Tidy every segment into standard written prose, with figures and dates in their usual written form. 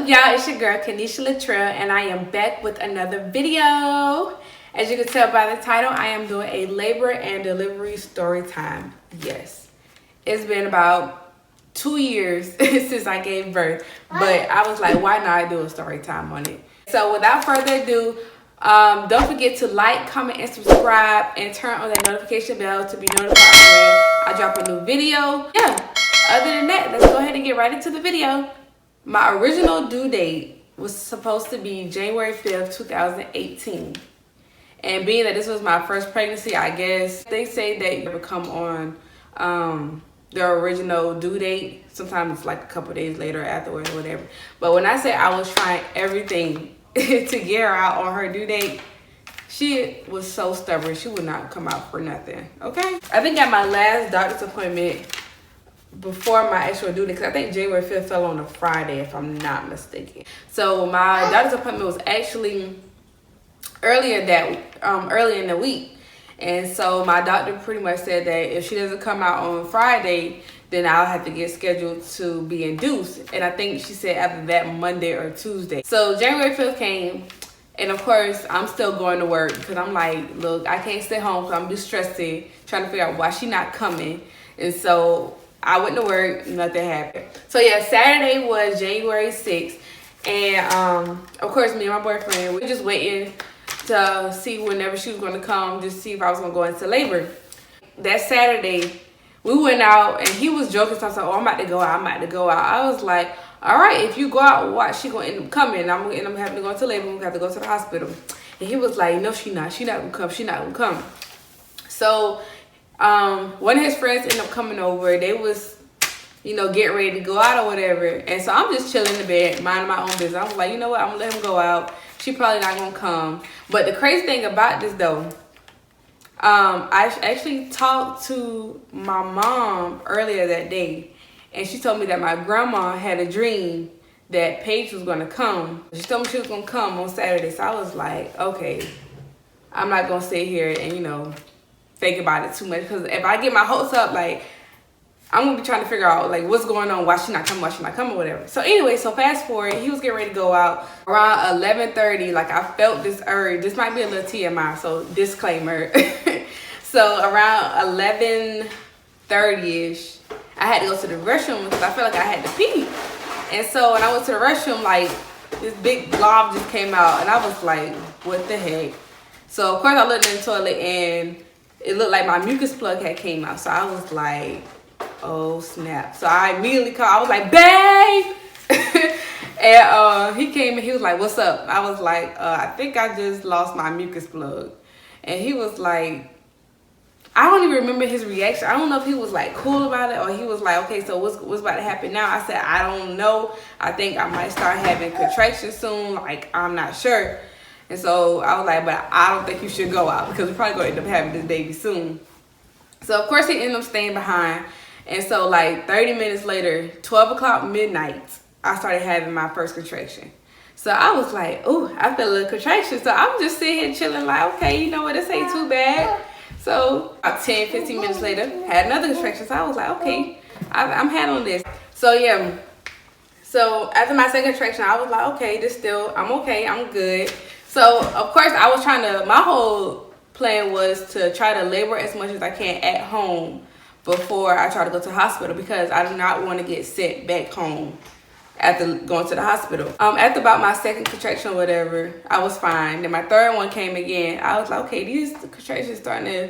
up, y'all? It's your girl Kanisha Latrell, and I am back with another video. As you can tell by the title, I am doing a labor and delivery story time. Yes, it's been about 2 years since I gave birth, but I was like, why not do a story time on it? So without further ado, don't forget to like, comment, and subscribe, and turn on that notification bell to be notified when I drop a new video. Yeah, other than that, let's go ahead and get right into the video. My original due date was supposed to be January 5th, 2018. And being that this was my first pregnancy, I guess they say that you come on their original due date. Sometimes it's like a couple days later afterwards or whatever. But when I say I was trying everything to get her out on her due date, she was so stubborn. She would not come out for nothing, okay? I think at my last doctor's appointment, before my actual due date, because I think January 5th fell on a Friday, if I'm not mistaken. So my doctor's appointment was actually earlier in the week. And so my doctor pretty much said that if she doesn't come out on Friday, then I'll have to get scheduled to be induced. And I think she said after that Monday or Tuesday. So January 5th came, and of course I'm still going to work because I'm like, look, I can't stay home because I'm distressed trying to figure out why she not coming. And so I went to work, nothing happened. So yeah, Saturday was January 6th. And of course me and my boyfriend, we were just waiting to see whenever she was going to come, just see if I was going to go into labor. That Saturday, we went out and he was joking. So I was like, oh, I'm about to go out, I'm about to go out. I was like, all right, if you go out, watch, she going to end up coming. I'm having to go into labor, we have to go to the hospital. And he was like, no, she not going to come, she not going to come. So one of his friends ended up coming over. They was, getting ready to go out or whatever. And so I'm just chilling in the bed, minding my own business. I was like, you know what? I'm gonna let him go out. She probably not gonna come. But the crazy thing about this though, I actually talked to my mom earlier that day, and she told me that my grandma had a dream that Paige was gonna come. She told me she was gonna come on Saturday. So I was like, okay, I'm not gonna sit here and think about it too much, because if I get my hopes up, like, I'm gonna be trying to figure out like what's going on, why she not coming, or whatever. So anyway, so fast forward, he was getting ready to go out around 11:30. Like, I felt this urge. This might be a little TMI, so disclaimer. So around 11:30ish, I had to go to the restroom because I felt like I had to pee. And so when I went to the restroom, like, this big blob just came out, and I was like, what the heck? So of course I looked in the toilet, and it looked like my mucus plug had came out. So I was like, oh snap. So I immediately called. I was like, babe. And he came and he was like, what's up? I was like, I think I just lost my mucus plug. And he was like, I don't even remember his reaction. I don't know if he was like cool about it, or he was like, okay, so what's about to happen now? I said, I don't know. I think I might start having contractions soon. Like, I'm not sure. And so I was like, but I don't think you should go out because we're probably going to end up having this baby soon. So of course he ended up staying behind. And so like 30 minutes later, 12 o'clock midnight, I started having my first contraction. So I was like, ooh, I feel a little contraction. So I'm just sitting here chilling like, okay, you know what, this ain't too bad. So about 10, 15 minutes later, had another contraction. So I was like, okay, I'm handling this. So yeah, so after my second contraction, I was like, okay, I'm okay, I'm good. So of course I was my whole plan was to try to labor as much as I can at home before I try to go to the hospital, because I do not want to get sent back home after going to the hospital. After about my second contraction or whatever, I was fine. Then my third one came again. I was like, okay, these contractions starting to,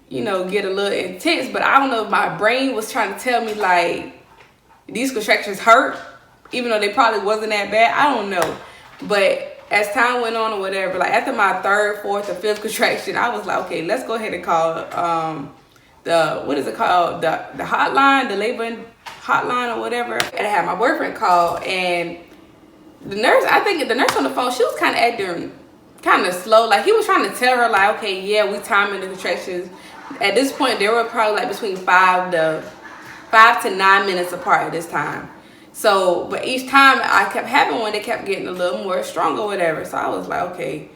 get a little intense, but I don't know if my brain was trying to tell me like these contractions hurt, even though they probably wasn't that bad. I don't know. But as time went on or whatever, like after my third, fourth, or fifth contraction, I was like, okay, let's go ahead and call what is it called? The hotline, the labor hotline or whatever. And I had my boyfriend call, and the nurse on the phone, she was kind of acting kind of slow. Like, he was trying to tell her like, okay, yeah, we timing the contractions. At this point, they were probably like between 5 to 9 minutes apart at this time. So, but each time I kept having one, they kept getting a little more strong or whatever. So I was like, okay,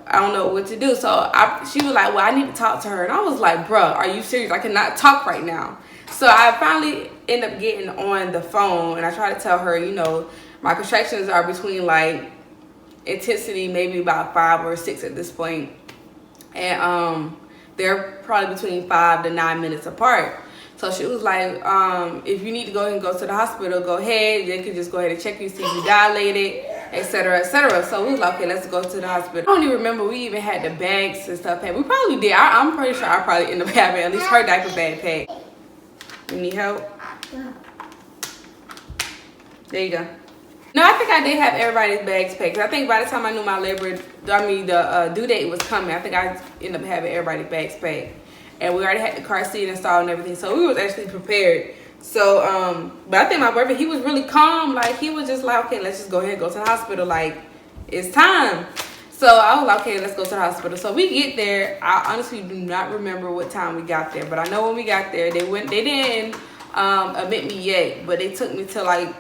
I don't know what to do. So she was like, well, I need to talk to her. And I was like, bruh, are you serious? I cannot talk right now. So I finally end up getting on the phone, and I try to tell her, My contractions are between like intensity maybe about 5 or 6 at this point, and they're probably between 5 to 9 minutes apart. So she was like, if you need to go ahead and go to the hospital, go ahead. They could just go ahead and check you, see if you dilated, etc., etc. So we was like, okay, let's go to the hospital. I don't even remember we even had the bags and stuff. We probably did. I'm pretty sure I probably ended up having at least her diaper bag packed. You need help? There you go. No, I think I did have everybody's bags packed. I think by the time I knew my the due date was coming, I think I ended up having everybody's bags packed. And we already had the car seat installed and everything. So we was actually prepared. So, but I think my boyfriend, he was really calm. Like, he was just like, okay, let's just go ahead and go to the hospital. Like, it's time. So I was like, okay, let's go to the hospital. So we get there. I honestly do not remember what time we got there. But I know when we got there, they didn't admit me yet. But they took me to, like,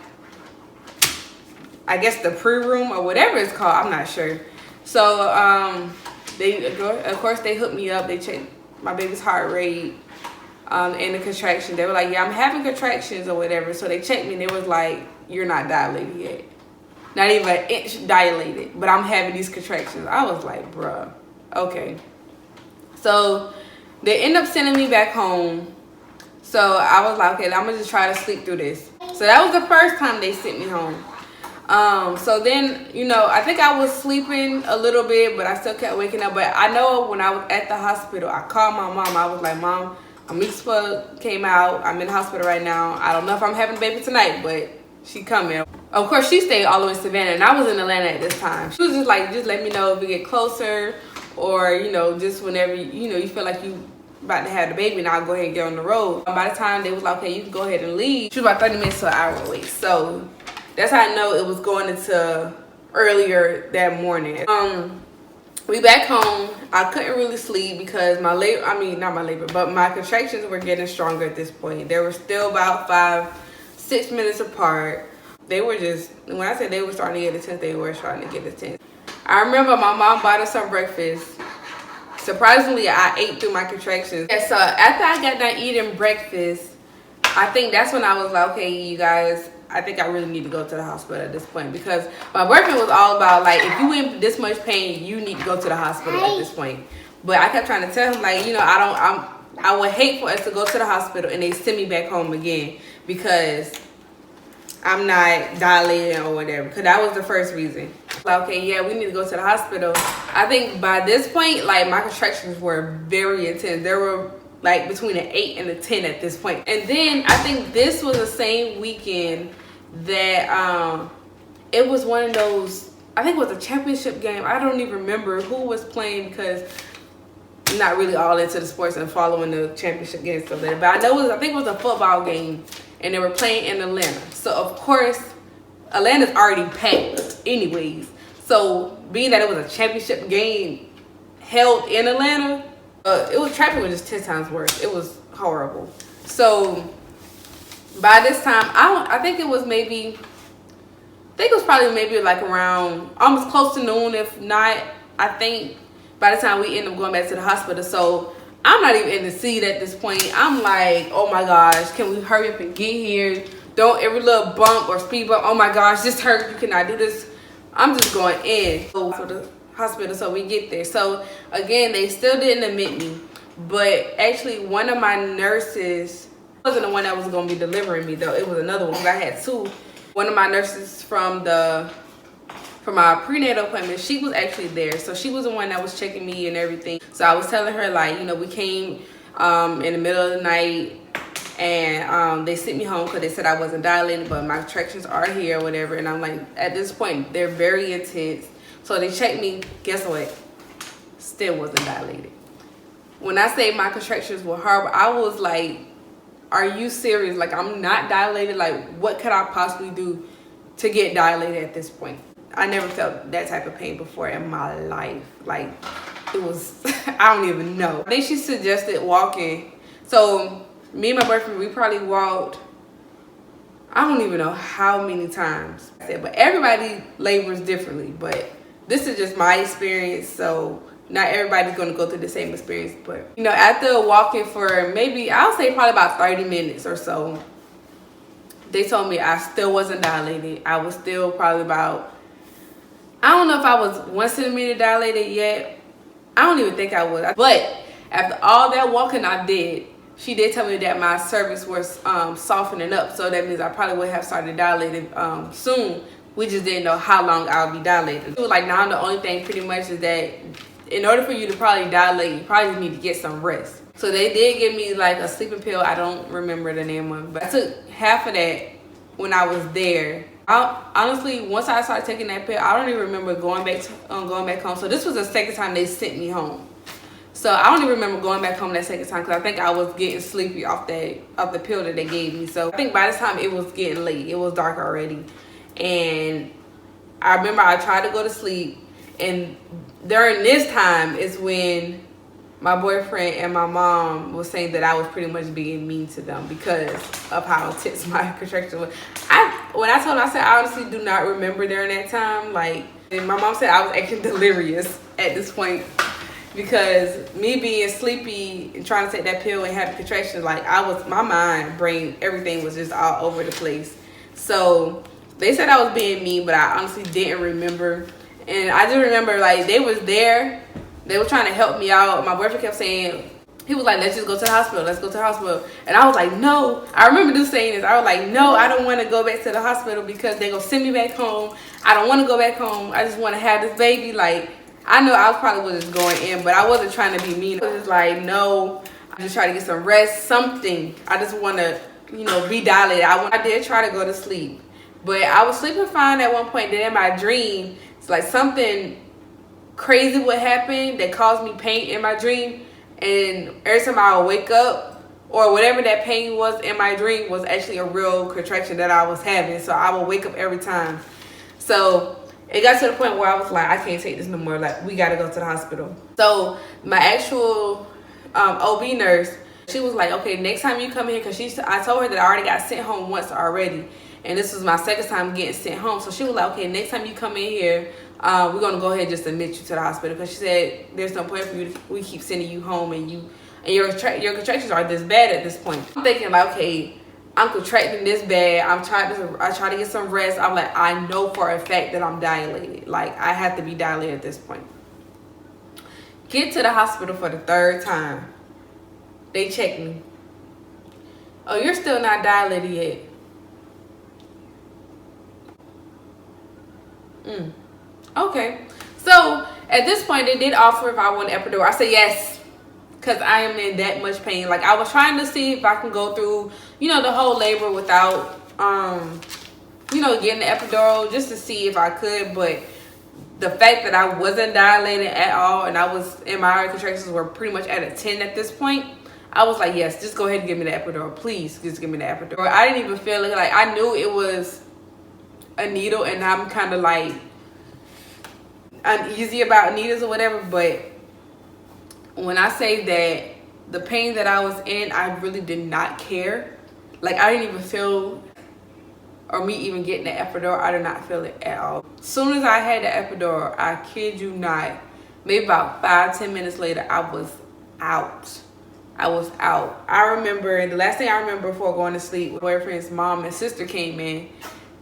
I guess the pre-room or whatever it's called. I'm not sure. So of course, they hooked me up. They checked my baby's heart rate and the contraction. They were like, yeah, I'm having contractions or whatever. So they checked me and they was like, you're not dilated yet. Not even an inch dilated, but I'm having these contractions. I was like, bruh, okay. So they end up sending me back home. So I was like, okay, I'm gonna just try to sleep through this. So that was the first time they sent me home. So then, you know, I think I was sleeping a little bit, but I still kept waking up. But I know when I was at the hospital, I called my mom. I was like, Mom, Amispa came out. I'm in the hospital right now. I don't know if I'm having a baby tonight, but she coming. Of course, she stayed all the way in Savannah, and I was in Atlanta at this time. She was just like, just let me know if we get closer, or, you know, just whenever, you know, you feel like you about to have the baby, and I'll go ahead and get on the road. By the time they was like, okay, you can go ahead and leave, she was about 30 minutes to an hour away. So that's how I know it was going into earlier that morning. We back home. I couldn't really sleep because my my contractions were getting stronger at this point. They were still about 5-6 minutes apart. They were just, when I said they were starting to get intense, they were starting to get intense. I remember my mom bought us some breakfast. Surprisingly, I ate through my contractions. And so after I got done eating breakfast, I think that's when I was like, okay, you guys, I think I really need to go to the hospital at this point, because my boyfriend was all about, like, if you in this much pain, you need to go to the hospital at this point. But I kept trying to tell him, like, you know, I would hate for us to go to the hospital and they send me back home again because I'm not dilating or whatever, because that was the first reason. Like, okay, yeah, we need to go to the hospital. I think by this point, like, my contractions were very intense. They were like between an 8 and a 10 at this point. And then I think this was the same weekend that it was one of those, I think it was a championship game. I don't even remember who was playing because I'm not really all into the sports and following the championship games and stuff like that. But I think it was a football game and they were playing in Atlanta. So of course, Atlanta's already packed anyways. So being that it was a championship game held in Atlanta, traffic was just 10 times worse. It was horrible. So by this time, I think it was probably maybe like around almost close to noon, if not. I think by the time we end up going back to the hospital. So I'm not even in the seat at this point. I'm like, oh my gosh, can we hurry up and get here? Don't every little bump or speed bump, oh my gosh, this hurt, you cannot do this. I'm just going in for the hospital. So we get there. So again, they still didn't admit me, but actually one of my nurses wasn't the one that was going to be delivering me though. It was another one, because I had two. One of my nurses from my prenatal appointment, she was actually there. So she was the one that was checking me and everything. So I was telling her, like, you know, we came in the middle of the night, and they sent me home because they said I wasn't dilated, but my contractions are here or whatever. And I'm like, at this point, they're very intense. So they checked me. Guess what? Still wasn't dilated. When I say my contractions were horrible, I was like, are you serious? Like, I'm not dilated. Like, what could I possibly do to get dilated at this point? I never felt that type of pain before in my life. Like, it was, I don't even know. I think she suggested walking. So me and my boyfriend, we probably walked, I don't even know how many times. But everybody labors differently. But this is just my experience. So not everybody's going to go through the same experience. But, you know, after walking for maybe, I'll say probably about 30 minutes or so, they told me I still wasn't dilated. I was still probably about, I don't know if I was 1 centimeter dilated yet. I don't even think I was. But after all that walking I did, she did tell me that my cervix was softening up. So that means I probably would have started dilating soon. We just didn't know how long I would be dilated. It was like, now the only thing pretty much is that in order for you to probably dilate, you probably need to get some rest. So they did give me like a sleeping pill. I don't remember the name of it, but I took half of that when I was there. Honestly, once I started taking that pill, I don't even remember going back home. So this was the second time they sent me home. So I don't even remember going back home that second time because I think I was getting sleepy off the pill that they gave me. So I think by this time it was getting late. It was dark already. And I remember I tried to go to sleep, and during this time is when my boyfriend and my mom was saying that I was pretty much being mean to them because of how intense my contraction was. When I told her, I said I honestly do not remember during that time. Like, and my mom said I was acting delirious at this point because me being sleepy and trying to take that pill and having contractions, like my mind, brain, everything was just all over the place. So they said I was being mean, but I honestly didn't remember. And I just remember like they was there. They were trying to help me out. My boyfriend kept saying, he was like, let's just go to the hospital. Let's go to the hospital. And I was like, no. I remember just saying this. I was like, no, I don't want to go back to the hospital because they're going to send me back home. I don't want to go back home. I just want to have this baby. Like, I know I probably was just going in, but I wasn't trying to be mean. I was just like, no, I'm just trying to get some rest, something. I just want to, be dilated. I did try to go to sleep. But I was sleeping fine at one point. Then in my dream, it's like something crazy would happen that caused me pain in my dream, and every time I would wake up or whatever that pain was in my dream was actually a real contraction that I was having. So I would wake up every time. So it got to the point where I was like, I can't take this no more. Like, we got to go to the hospital. So my actual OB nurse, she was like, okay, next time you come here, because I told her that I already got sent home once already, and this was my second time getting sent home. So she was like, okay, next time you come in here, we're gonna go ahead and just admit you to the hospital, because she said there's no point for you we keep sending you home and your contractions are this bad at this point. I'm thinking like, okay, I'm contracting this bad. I try to get some rest. I'm like, I know for a fact that I'm dilated. Like, I have to be dilated at this point. Get to the hospital for the third time. They check me. Oh, you're still not dilated yet. Okay. So at this point, they did offer if I want epidural. I said yes, because I am in that much pain. Like, I was trying to see if I can go through, the whole labor without, getting the epidural, just to see if I could. But the fact that I wasn't dilated at all, and my contractions were pretty much at a 10 at this point, I was like, yes, just go ahead and give me the epidural. Please, just give me the epidural. I didn't even feel it. Like, I knew it was a needle, and I'm kind of like uneasy about needles or whatever, but when I say that the pain that I was in, I really did not care. Like, I didn't even feel, or me even getting the epidural, I did not feel it at all. As soon as I had the epidural, I kid you not, maybe about 5-10 minutes later, I was out. I remember, the last thing I remember before going to sleep, my boyfriend's mom and sister came in.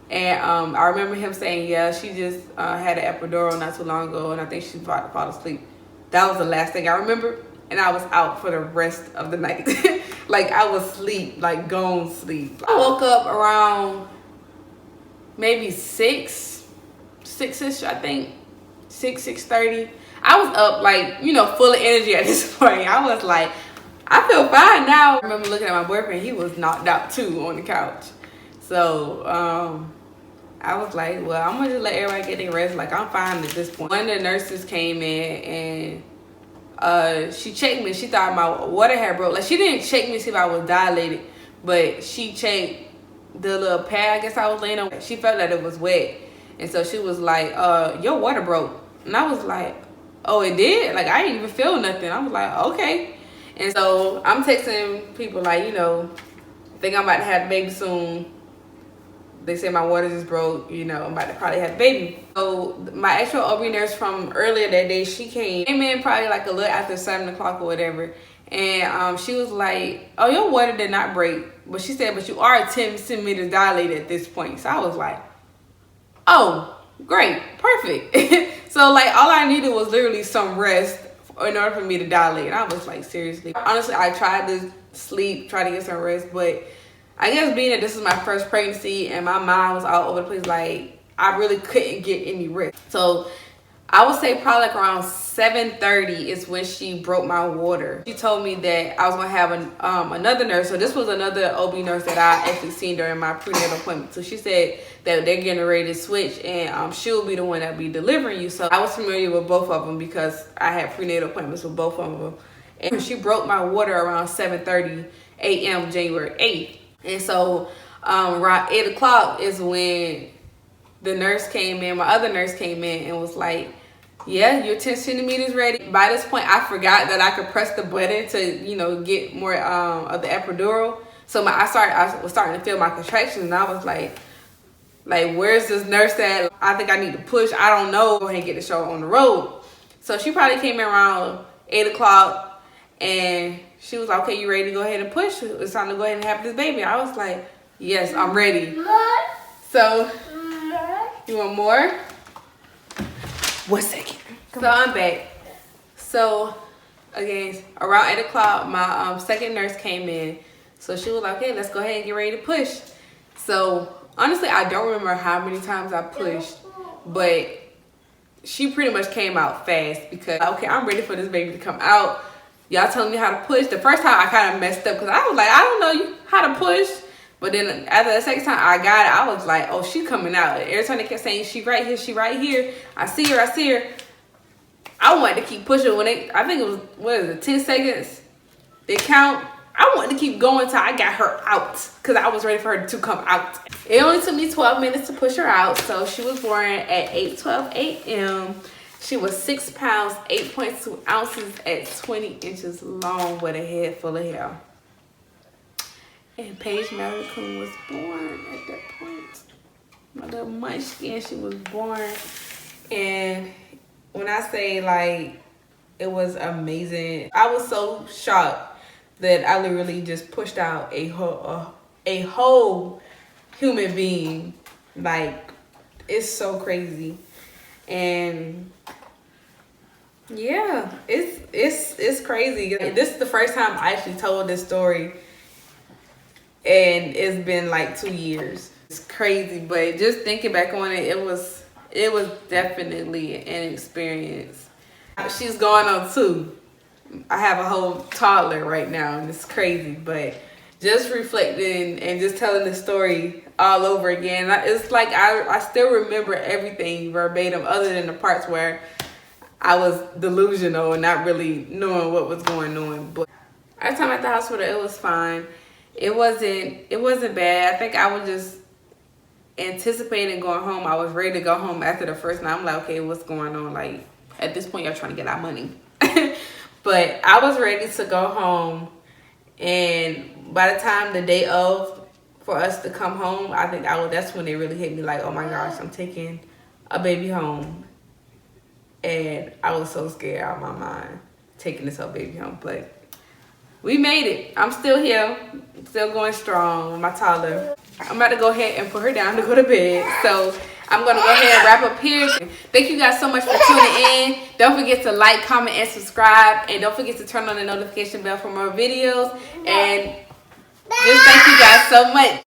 And I remember him saying, yeah, she just had an epidural not too long ago, and I think she's about to fall asleep. That was the last thing I remember, and I was out for the rest of the night. Like, I was asleep, like gone sleep. I woke up around maybe 6-ish, I think. 6:30. I was up, like, full of energy at this point. I was like, I feel fine now. I remember looking at my boyfriend. He was knocked out too on the couch. So I was like, well, I'm gonna just let everybody get their rest. Like, I'm fine at this point. One of the nurses came in and she checked me. She thought my water had broke. Like, she didn't check me to see if I was dilated, but she checked the little pad I guess I was laying on. She felt that it was wet, and so she was like, your water broke. And I was like, oh, it did? Like, I didn't even feel nothing. I was like, okay. And so I'm texting people like, I think I'm about to have a baby soon. They said my water just broke, I'm about to probably have a baby. So my actual OB nurse from earlier that day, she came in probably like a little after 7 o'clock or whatever. And she was like, oh, your water did not break. But she said, but you are 10 centimeters dilated at this point. So I was like, oh, great, perfect. So like all I needed was literally some rest in order for me to dilate. And I was like, seriously. Honestly, I tried to sleep, try to get some rest, but I guess being that this is my first pregnancy and my mind was all over the place, like I really couldn't get any rest. So I would say probably like around 7:30 is when she broke my water. She told me that I was gonna have another nurse. So this was another OB nurse that I actually seen during my prenatal appointment. So she said that they're getting ready to switch, and she'll be the one that be delivering you. So I was familiar with both of them because I had prenatal appointments with both of them. And she broke my water around 7:30 a.m. January 8th. And so around 8 o'clock is when the nurse came in, my other nurse came in and was like, yeah, you're 10 centimeters ready. By this point, I forgot that I could press the button to, you know, get more of the epidural. So I was starting to feel my contractions, and I was like, where's this nurse at? I think I need to push. I don't know. Go ahead and get the show on the road. So she probably came in around 8 o'clock, and she was like, okay, you ready to go ahead and push? It's time to go ahead and have this baby. I was like, yes, I'm ready. So, you want more? 1 second. So I'm back. So again, around 8 o'clock, my second nurse came in. So she was like, okay, let's go ahead and get ready to push. So honestly, I don't remember how many times I pushed, but she pretty much came out fast because, okay, I'm ready for this baby to come out. Y'all telling me how to push. The first time I kind of messed up because I was like, I don't know how to push. But then after the second time I got it, I was like, oh, she's coming out. Every time they kept saying, she right here, she right here. I see her, I see her. I wanted to keep pushing. When I think it was, what is it, 10 seconds? They count. I wanted to keep going till I got her out because I was ready for her to come out. It only took me 12 minutes to push her out. So she was born at 8:12 a.m. She was 6 pounds, 8.2 ounces at 20 inches long with a head full of hair. And Paige Malacune was born at that point. My little munchkin, she was born. And when I say like, it was amazing. I was so shocked that I literally just pushed out a whole human being. Like, it's so crazy. And yeah, it's crazy. This is the first time I actually told this story, and it's been like 2 years. It's crazy, but just thinking back on it, it was definitely an experience. She's going on 2. I have a whole toddler right now, and it's crazy, but just reflecting and just telling the story all over again, it's like I still remember everything verbatim, other than the parts where I was delusional and not really knowing what was going on. But at the time at the hospital, it was fine. It wasn't bad. I think I was just anticipating going home. I was ready to go home after the first night. I'm like, okay, what's going on? Like, at this point, y'all trying to get our money. But I was ready to go home. And by the time the day of for us to come home, I think that's when it really hit me like, oh my gosh, I'm taking a baby home. And I was so scared out of my mind taking this whole baby home. But we made it. I'm still here. Still going strong with my toddler. I'm about to go ahead and put her down to go to bed. So I'm going to go ahead and wrap up here. Thank you guys so much for tuning in. Don't forget to like, comment, and subscribe. And don't forget to turn on the notification bell for more videos. And just thank you guys so much.